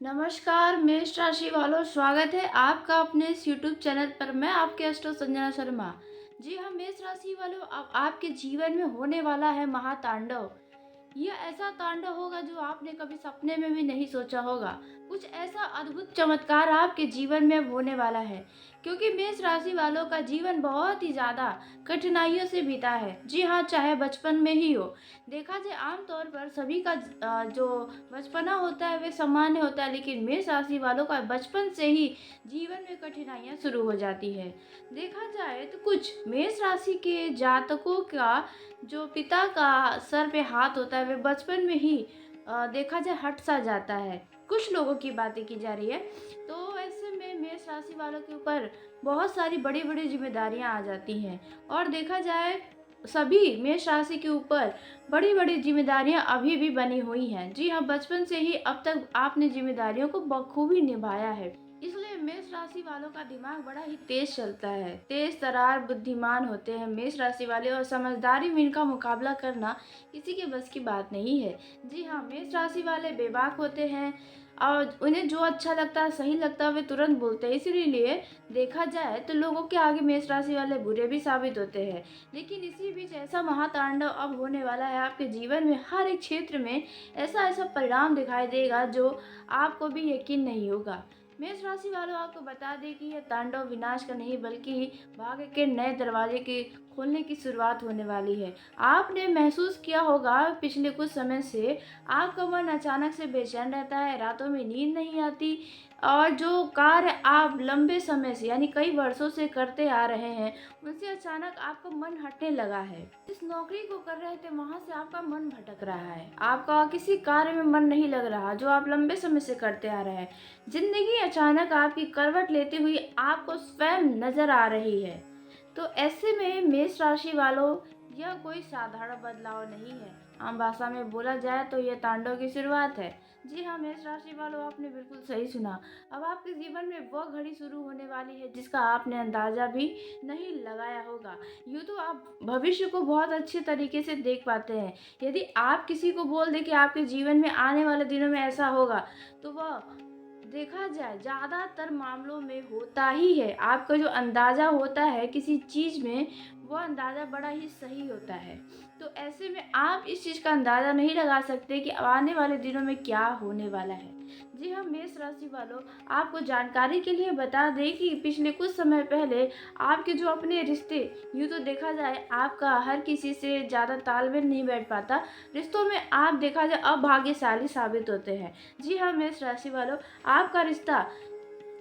नमस्कार मेष राशि वालों, स्वागत है आपका अपने इस यूट्यूब चैनल पर। मैं आपके एस्ट्रो संजना शर्मा। जी हाँ मेष राशि वालों, अब आपके जीवन में होने वाला है महातांडव। यह ऐसा तांडव होगा जो आपने कभी सपने में भी नहीं सोचा होगा। कुछ ऐसा अद्भुत चमत्कार आपके जीवन में होने वाला है, क्योंकि मेष राशि वालों का जीवन बहुत ही ज़्यादा कठिनाइयों से बीता है। जी हाँ, चाहे बचपन में ही हो। देखा जाए आमतौर पर सभी का जो बचपना होता है वे सामान्य होता है, लेकिन मेष राशि वालों का बचपन से ही जीवन में कठिनाइयाँ शुरू हो जाती है। देखा जाए तो कुछ मेष राशि के जातकों का जो पिता का सर पे हाथ होता है वे बचपन में ही देखा जाए हट सा जाता है। कुछ लोगों की बातें की जा रही है। तो ऐसे में मेष राशि वालों के ऊपर बहुत सारी बड़ी बड़ी जिम्मेदारियां आ जाती हैं, और देखा जाए सभी मेष राशि के ऊपर बड़ी बड़ी जिम्मेदारियां अभी भी बनी हुई हैं। जी हाँ, बचपन से ही अब तक आपने जिम्मेदारियों को बखूबी निभाया है। इसलिए मेष राशि वालों का दिमाग बड़ा ही तेज चलता है। तेज तर्रार बुद्धिमान होते हैं मेष राशि वाले, और समझदारी में इनका मुकाबला करना किसी के बस की बात नहीं है। जी हाँ, मेष राशि वाले बेबाक होते हैं, और उन्हें जो अच्छा लगता है, सही लगता है, वे तुरंत बोलते हैं। इसीलिए देखा जाए तो लोगों के आगे मेष राशि वाले बुरे भी साबित होते हैं। लेकिन इसी बीच ऐसा महातांडव अब होने वाला है आपके जीवन में। हर एक क्षेत्र में ऐसा ऐसा परिणाम दिखाई देगा जो आपको भी यकीन नहीं होगा। मेष राशि वालों, आपको बता दें कि यह तांडव विनाश का नहीं बल्कि भाग्य के नए दरवाजे के खोलने की शुरुआत होने वाली है। आपने महसूस किया होगा पिछले कुछ समय से आपका मन अचानक से बेचैन रहता है, रातों में नींद नहीं आती, और जो कार्य आप लंबे समय से यानी कई वर्षों से करते आ रहे हैं उनसे अचानक आपका मन हटने लगा है। जिस नौकरी को कर रहे थे वहां से आपका मन भटक रहा है। आपका किसी कार्य में मन नहीं लग रहा जो आप लंबे समय से करते आ रहे हैं। जिंदगी अचानक आपकी करवट लेते हुए आपको स्वयं नजर आ रही है। तो ऐसे में मेष राशि वालों, यह कोई साधारण बदलाव नहीं है। आम भाषा में बोला जाए तो यह तांडव की शुरुआत है। जी हाँ मेष राशि वालों, आपने बिल्कुल सही सुना। अब आपके जीवन में वह घड़ी शुरू होने वाली है जिसका आपने अंदाजा भी नहीं लगाया होगा। यूँ तो आप भविष्य को बहुत अच्छे तरीके से देख पाते हैं। यदि आप किसी को बोल दें कि आपके जीवन में आने वाले दिनों में ऐसा होगा, तो वह देखा जाए ज़्यादातर मामलों में होता ही है। आपका जो अंदाज़ा होता है किसी चीज़ में, वो अंदाज़ा बड़ा ही सही होता है। तो ऐसे में आप इस चीज़ का अंदाज़ा नहीं लगा सकते कि आने वाले दिनों में क्या होने वाला है। जी हाँ मेष राशि वालों, आपको जानकारी के लिए बता दें कि पिछले कुछ समय पहले आपके जो अपने रिश्ते, यूँ तो देखा जाए आपका हर किसी से ज़्यादा तालमेल नहीं बैठ पाता। रिश्तों में आप देखा जाए अभाग्यशाली साबित होते हैं। जी हाँ मेष राशि वालों, आपका रिश्ता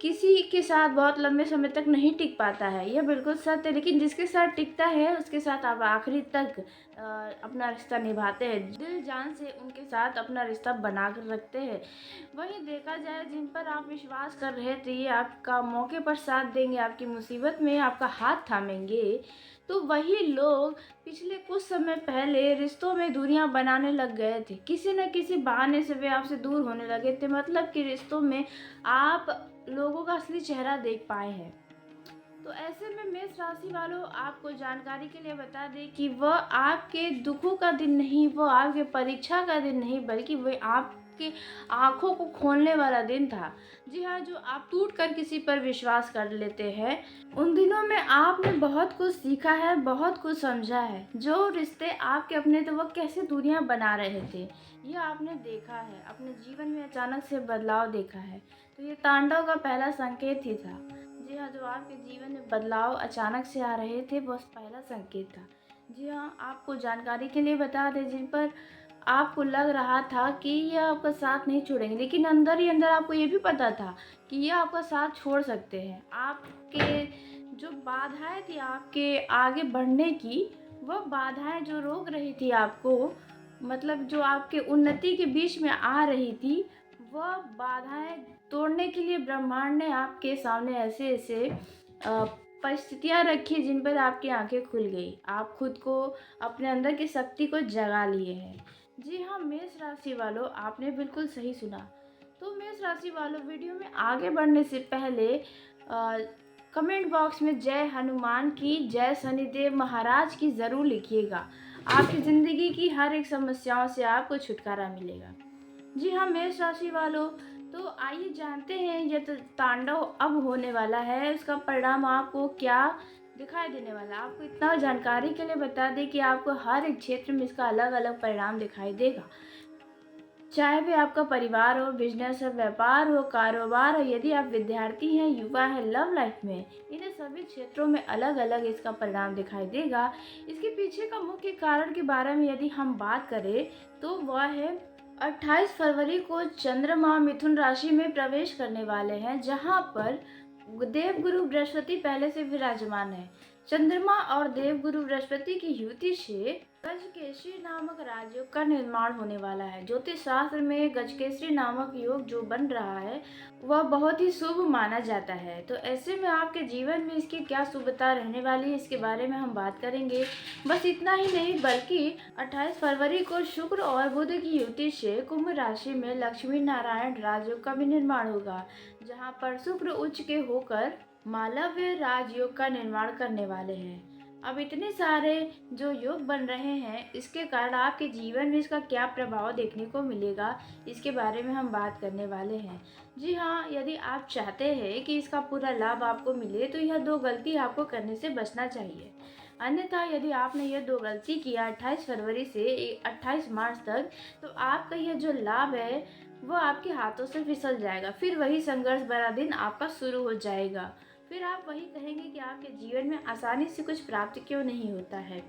किसी के साथ बहुत लंबे समय तक नहीं टिक पाता है, यह बिल्कुल सत्य है। लेकिन जिसके साथ टिकता है उसके साथ आप आखिरी तक अपना रिश्ता निभाते हैं, दिल जान से उनके साथ अपना रिश्ता बना कर रखते हैं। वहीं देखा जाए जिन पर आप विश्वास कर रहे थे ये आपका मौके पर साथ देंगे, आपकी मुसीबत में आपका हाथ थामेंगे, तो वही लोग पिछले कुछ समय पहले रिश्तों में दूरियां बनाने लग गए थे। किसी न किसी बहाने से वे आपसे दूर होने लगे थे, मतलब कि रिश्तों में आप लोगों का असली चेहरा देख पाए हैं। तो ऐसे में मेष राशि वालों, आपको जानकारी के लिए बता दें कि वह आपके दुखों का दिन नहीं, वो आपके परीक्षा का दिन नहीं, बल्कि वह आपके आंखों को खोलने वाला दिन था। जी हाँ, जो आप टूट कर किसी पर विश्वास कर लेते हैं, उन दिनों में आपने बहुत कुछ सीखा है, बहुत कुछ समझा है। जो रिश्ते आपके अपने थे वह कैसे दूरियां बना रहे थे, यह आपने देखा है। अपने जीवन में अचानक से बदलाव देखा है। तो ये तांडव का पहला संकेत ही था। जी हाँ, जो आपके जीवन में बदलाव अचानक से आ रहे थे वो पहला संकेत था। जी हाँ, आपको जानकारी के लिए बता दें, जिन पर आपको लग रहा था कि ये आपका साथ नहीं छोड़ेंगे, लेकिन अंदर ही अंदर आपको ये भी पता था कि ये आपका साथ छोड़ सकते हैं। आपके जो बाधाएं थी आपके आगे बढ़ने की, वह बाधाएं जो रोक रही थी आपको, मतलब जो आपके उन्नति के बीच में आ रही थी, वह बाधाएं तोड़ने के लिए ब्रह्मांड ने आपके सामने ऐसे ऐसे परिस्थितियाँ रखी जिन पर आपकी आंखें खुल गई। आप खुद को, अपने अंदर की शक्ति को जगा लिए हैं। जी हाँ मेष राशि वालों, आपने बिल्कुल सही सुना। तो मेष राशि वालों, वीडियो में आगे बढ़ने से पहले कमेंट बॉक्स में जय हनुमान की, जय शनिदेव महाराज की ज़रूर लिखिएगा। आपकी ज़िंदगी की हर एक समस्याओं से आपको छुटकारा मिलेगा। जी हाँ मेष राशि वालों, तो आइए आइए जानते हैं ये तो तांडव अब होने वाला है, उसका परिणाम आपको क्या दिखाई देने वाला है। आपको इतना जानकारी के लिए बता दें कि आपको हर एक क्षेत्र में इसका अलग अलग परिणाम दिखाई देगा। चाहे भी आपका परिवार हो, बिजनेस हो, व्यापार हो, कारोबार हो, यदि आप विद्यार्थी हैं, युवा हैं, लव लाइफ में, इन सभी क्षेत्रों में अलग अलग इसका परिणाम दिखाई देगा। इसके पीछे का मुख्य कारण के बारे में यदि हम बात करें तो वह है 28 फरवरी को चंद्रमा मिथुन राशि में प्रवेश करने वाले हैं, जहां पर देवगुरु बृहस्पति पहले से विराजमान है। चंद्रमा और देवगुरु बृहस्पति की युति से गजकेसरी नामक राजयोग का निर्माण होने वाला है। ज्योतिष शास्त्र में गजकेसरी नामक योग जो बन रहा है वह बहुत ही शुभ माना जाता है। तो ऐसे में आपके जीवन में इसकी क्या शुभता रहने वाली है, इसके बारे में हम बात करेंगे। बस इतना ही नहीं, बल्कि 28 फरवरी को शुक्र और बुध की युति से कुंभ राशि में लक्ष्मी नारायण राजयोग का भी निर्माण होगा, जहाँ पर शुक्र उच्च के होकर मालव्य राजयोग का निर्माण करने वाले हैं। अब इतने सारे जो योग बन रहे हैं, इसके कारण आपके जीवन में इसका क्या प्रभाव देखने को मिलेगा, इसके बारे में हम बात करने वाले हैं। जी हाँ, यदि आप चाहते हैं कि इसका पूरा लाभ आपको मिले तो यह 2 गलती आपको करने से बचना चाहिए। अन्यथा यदि आपने यह 2 गलती किया 28 फरवरी से 28 मार्च तक, तो आपका यह जो लाभ है वो आपके हाथों से फिसल जाएगा। फिर वही संघर्ष भरा दिन आपका शुरू हो जाएगा। फिर आप वही कहेंगे कि आपके जीवन में आसानी से कुछ प्राप्त क्यों नहीं होता है,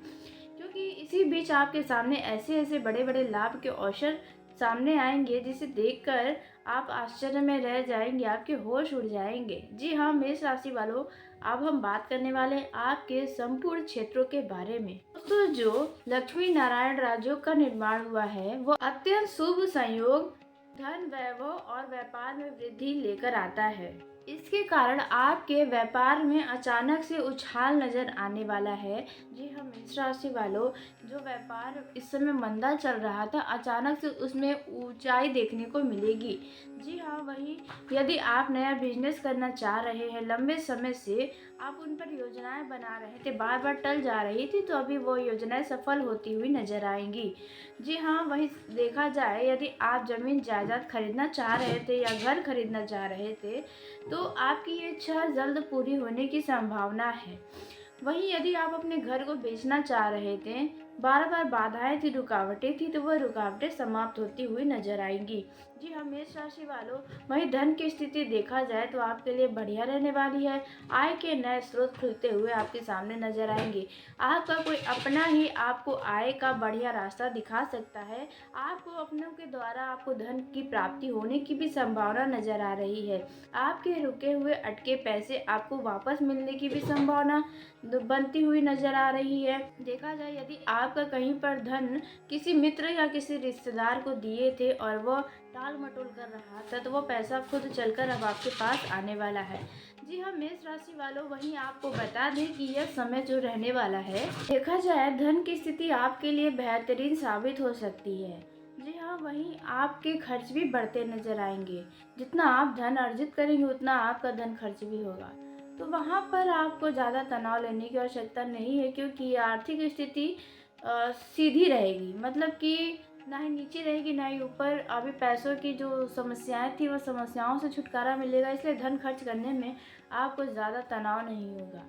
क्योंकि इसी बीच आपके सामने ऐसे ऐसे बड़े बड़े लाभ के अवसर सामने आएंगे जिसे देखकर आप आश्चर्य में रह जाएंगे, आपके होश उड़ जाएंगे। जी हाँ मेष राशि वालों, अब हम बात करने वाले हैं आपके संपूर्ण क्षेत्रों के बारे में। दोस्तों, जो लक्ष्मी नारायण राजयोग का निर्माण हुआ है वो अत्यंत शुभ संयोग धन, वैभव और व्यापार में वृद्धि लेकर आता है। इसके कारण आपके व्यापार में अचानक से उछाल नजर आने वाला है। जी हाँ मेष राशि वालों, जो व्यापार इस समय मंदा चल रहा था, अचानक से उसमें ऊंचाई देखने को मिलेगी। जी हाँ, वही यदि आप नया बिजनेस करना चाह रहे हैं, लंबे समय से आप उन पर योजनाएं बना रहे थे, बार बार टल जा रही थी, तो अभी वो योजनाएं सफल होती हुई नजर आएंगी। जी हाँ, वही देखा जाए यदि आप जमीन जायदाद खरीदना चाह रहे थे या घर खरीदना चाह रहे थे, तो आपकी ये इच्छा जल्द पूरी होने की संभावना है। वहीं यदि आप अपने घर को बेचना चाह रहे थे, बार बार बाधाएं थी, रुकावटें थी, तो वह रुकावटें समाप्त होती हुई नजर आएंगी। जी हाँ मेष राशि वालों, वहीं धन की स्थिति देखा जाए तो आपके लिए बढ़िया रहने वाली है। आय के नए स्रोत खुलते हुए आपके सामने नजर आएंगे। आपका कोई अपना ही आपको आय का बढ़िया रास्ता दिखा सकता है। आपको अपनों के द्वारा आपको धन की प्राप्ति होने की भी संभावना नजर आ रही है। आपके रुके हुए अटके पैसे आपको वापस मिलने की भी संभावना बनती हुई नजर आ रही है। देखा जाए यदि आपका कहीं पर धन किसी मित्र या किसी रिश्तेदार को दिए थे और वह टाल मटोल कर रहा था, तो वो पैसा खुद चलकर अब आपके पास आने वाला है। जी हाँ मेष राशि वालों, वहीं आपको बता दें कि यह समय जो रहने वाला है, देखा जाए धन की स्थिति आपके लिए बेहतरीन साबित हो सकती है। जी हाँ, वहीं आपके खर्च भी बढ़ते नजर आएंगे। जितना आप धन अर्जित करेंगे उतना आपका धन खर्च भी होगा। तो वहाँ पर आपको ज़्यादा तनाव लेने की आवश्यकता नहीं है, क्योंकि आर्थिक स्थिति सीधी रहेगी, मतलब कि ना ही नीचे रहेगी ना ही ऊपर। अभी पैसों की जो समस्याएं थी, वो समस्याओं से छुटकारा मिलेगा, इसलिए धन खर्च करने में आपको ज़्यादा तनाव नहीं होगा।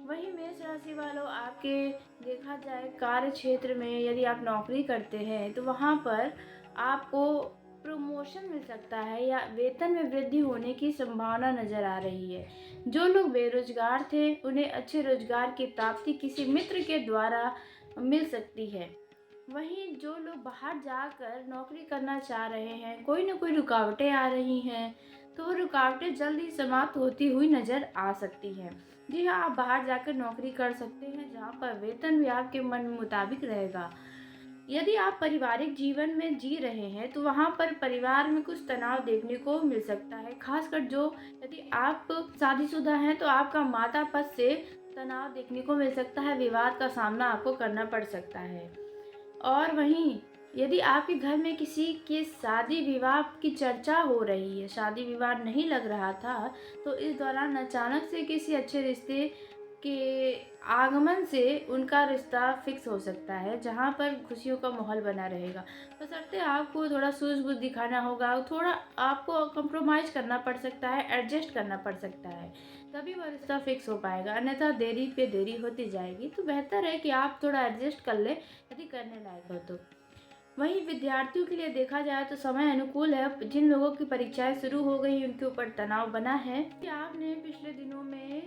वहीं मेष राशि वालों, आपके देखा जाए कार्य क्षेत्र में यदि आप नौकरी करते हैं तो वहाँ पर आपको प्रमोशन मिल सकता है या वेतन में वृद्धि होने की संभावना नजर आ रही है। जो लोग बेरोजगार थे उन्हें अच्छे रोजगार की प्राप्ति किसी मित्र के द्वारा मिल सकती है। वहीं जो लोग बाहर जाकर नौकरी करना चाह रहे हैं, कोई ना कोई रुकावटें आ रही हैं, तो वो रुकावटें जल्द ही समाप्त होती हुई नजर आ सकती हैं। जी हाँ, आप बाहर जाकर नौकरी कर सकते हैं, जहाँ पर वेतन भी आपके मन मुताबिक रहेगा। यदि आप पारिवारिक जीवन में जी रहे हैं तो वहाँ पर परिवार में कुछ तनाव देखने को मिल सकता है। खासकर जो यदि आप शादीशुदा हैं तो आपका माता पक्ष से तनाव देखने को मिल सकता है, विवाद का सामना आपको करना पड़ सकता है। और वहीं यदि आपके घर में किसी के शादी विवाह की चर्चा हो रही है, शादी विवाह नहीं लग रहा था, तो इस दौरान अचानक से किसी अच्छे रिश्ते के आगमन से उनका रिश्ता फिक्स हो सकता है, जहाँ पर खुशियों का माहौल बना रहेगा। बशर्ते आपको थोड़ा सूझबूझ दिखाना होगा, थोड़ा आपको कंप्रोमाइज़ करना पड़ सकता है, एडजस्ट करना पड़ सकता है, तभी वह रिश्ता फिक्स हो पाएगा। अन्यथा देरी पे देरी होती जाएगी। तो बेहतर है कि आप थोड़ा एडजस्ट कर लें, यदि करने लायक हो तो। वहीं विद्यार्थियों के लिए देखा जाए तो समय अनुकूल है। जिन लोगों की परीक्षाएं शुरू हो गई उनके ऊपर तनाव बना है कि आपने पिछले दिनों में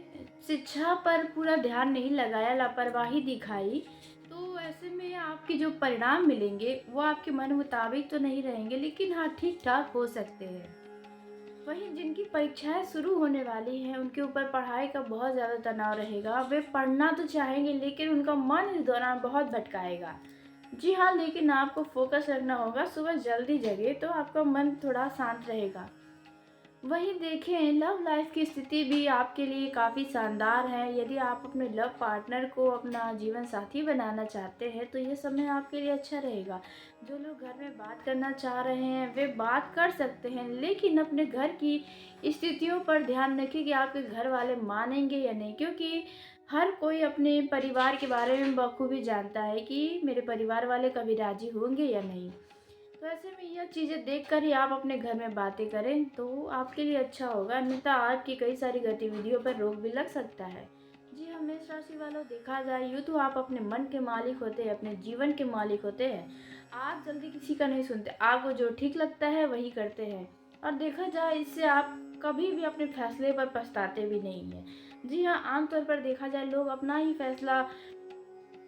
शिक्षा पर पूरा ध्यान नहीं लगाया, लापरवाही दिखाई, तो ऐसे में आपके जो परिणाम मिलेंगे वो आपके मन मुताबिक तो नहीं रहेंगे, लेकिन हाँ, ठीक ठाक हो सकते हैं। वहीं जिनकी परीक्षाएं शुरू होने वाली हैं उनके ऊपर पढ़ाई का बहुत ज़्यादा तनाव रहेगा। वे पढ़ना तो चाहेंगे, लेकिन उनका मन इस दौरान बहुत भटकाएगा। जी हाँ, लेकिन आपको फोकस रखना होगा। सुबह जल्दी जगे तो आपका मन थोड़ा शांत रहेगा। वहीं देखें, लव लाइफ की स्थिति भी आपके लिए काफ़ी शानदार है। यदि आप अपने लव पार्टनर को अपना जीवन साथी बनाना चाहते हैं तो ये समय आपके लिए अच्छा रहेगा। जो लोग घर में बात करना चाह रहे हैं वे बात कर सकते हैं, लेकिन अपने घर की स्थितियों पर ध्यान रखें कि आपके घर वाले मानेंगे या नहीं, क्योंकि हर कोई अपने परिवार के बारे में बखूबी जानता है कि मेरे परिवार वाले कभी राजी होंगे या नहीं। तो ऐसे में यह चीज़ें देखकर ही आप अपने घर में बातें करें तो आपके लिए अच्छा होगा, अन्यथा आपकी कई सारी गतिविधियों पर रोक भी लग सकता है। जी हाँ, मेष राशि वालों, देखा जाए यूँ तो आप अपने मन के मालिक होते हैं, अपने जीवन के मालिक होते हैं। आप जल्दी किसी का नहीं सुनते, आपको जो ठीक लगता है वही करते हैं। और देखा जाए इससे आप कभी भी अपने फैसले पर पछताते भी नहीं हैं। जी हाँ, आमतौर पर देखा जाए लोग अपना ही फैसला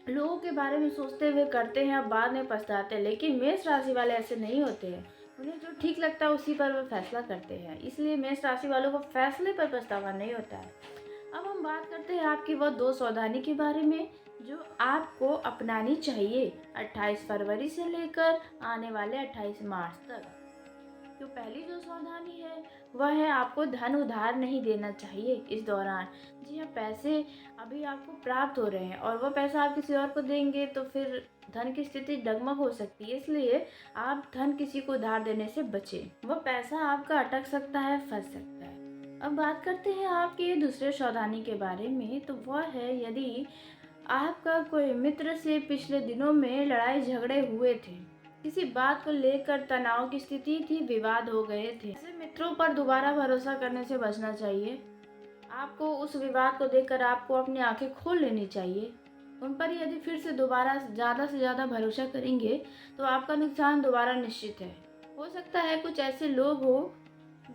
लोगों के बारे में सोचते हुए करते हैं और बाद में पछताते हैं, लेकिन मेष राशि वाले ऐसे नहीं होते हैं। उन्हें जो ठीक लगता है उसी पर वो फैसला करते हैं, इसलिए मेष राशि वालों को फैसले पर पछतावा नहीं होता है। अब हम बात करते हैं आपकी वह 2 सावधानी के बारे में जो आपको अपनानी चाहिए 28 फरवरी से लेकर आने वाले 28 मार्च तक। जो पहली जो सावधानी है वह है, आपको धन उधार नहीं देना चाहिए इस दौरान। जी हाँ, पैसे अभी आपको प्राप्त हो रहे हैं और वह पैसा आप किसी और को देंगे तो फिर धन की स्थिति डगमग हो सकती है, इसलिए आप धन किसी को उधार देने से बचें। वह पैसा आपका अटक सकता है, फंस सकता है। अब बात करते हैं आपके दूसरे सावधानी के बारे में, तो वह है यदि आपका कोई मित्र से पिछले दिनों में लड़ाई झगड़े हुए थे, किसी बात को लेकर तनाव की स्थिति थी, विवाद हो गए थे, ऐसे मित्रों पर दोबारा भरोसा करने से बचना चाहिए। आपको उस विवाद को देखकर आपको अपनी आंखें खोल लेनी चाहिए। उन पर यदि फिर से दोबारा ज़्यादा से ज़्यादा भरोसा करेंगे तो आपका नुकसान दोबारा निश्चित है। हो सकता है कुछ ऐसे लोग हो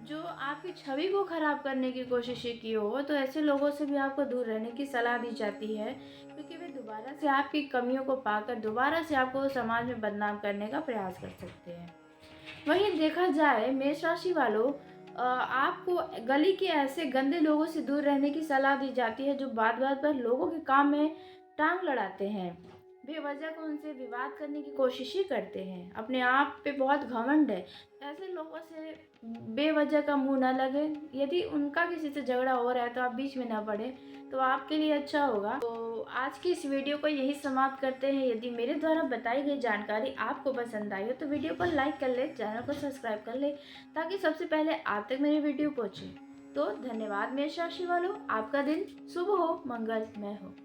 जो आपकी छवि को खराब करने की कोशिश की हो, तो ऐसे लोगों से भी आपको दूर रहने की सलाह दी जाती है, क्योंकि वे दोबारा से आपकी कमियों को पाकर दोबारा से आपको समाज में बदनाम करने का प्रयास कर सकते हैं। वहीं देखा जाए मेष राशि वालों, आपको गली के ऐसे गंदे लोगों से दूर रहने की सलाह दी जाती है जो बात बात पर लोगों के काम में टांग लड़ाते हैं, बेवजह को उनसे विवाद करने की कोशिश ही करते हैं, अपने आप पे बहुत घमंड है। ऐसे लोगों से बेवजह का मुंह न लगे। यदि उनका किसी से झगड़ा हो रहा है तो आप बीच में ना पड़े, तो आपके लिए अच्छा होगा। तो आज की इस वीडियो को यही समाप्त करते हैं। यदि मेरे द्वारा बताई गई जानकारी आपको पसंद आई हो तो वीडियो को लाइक कर ले, चैनल को सब्सक्राइब कर ले, ताकि सबसे पहले आप तक मेरी वीडियो पहुंचे। तो धन्यवाद मेष राशि वालों, आपका दिन शुभ हो, मंगलमय हो।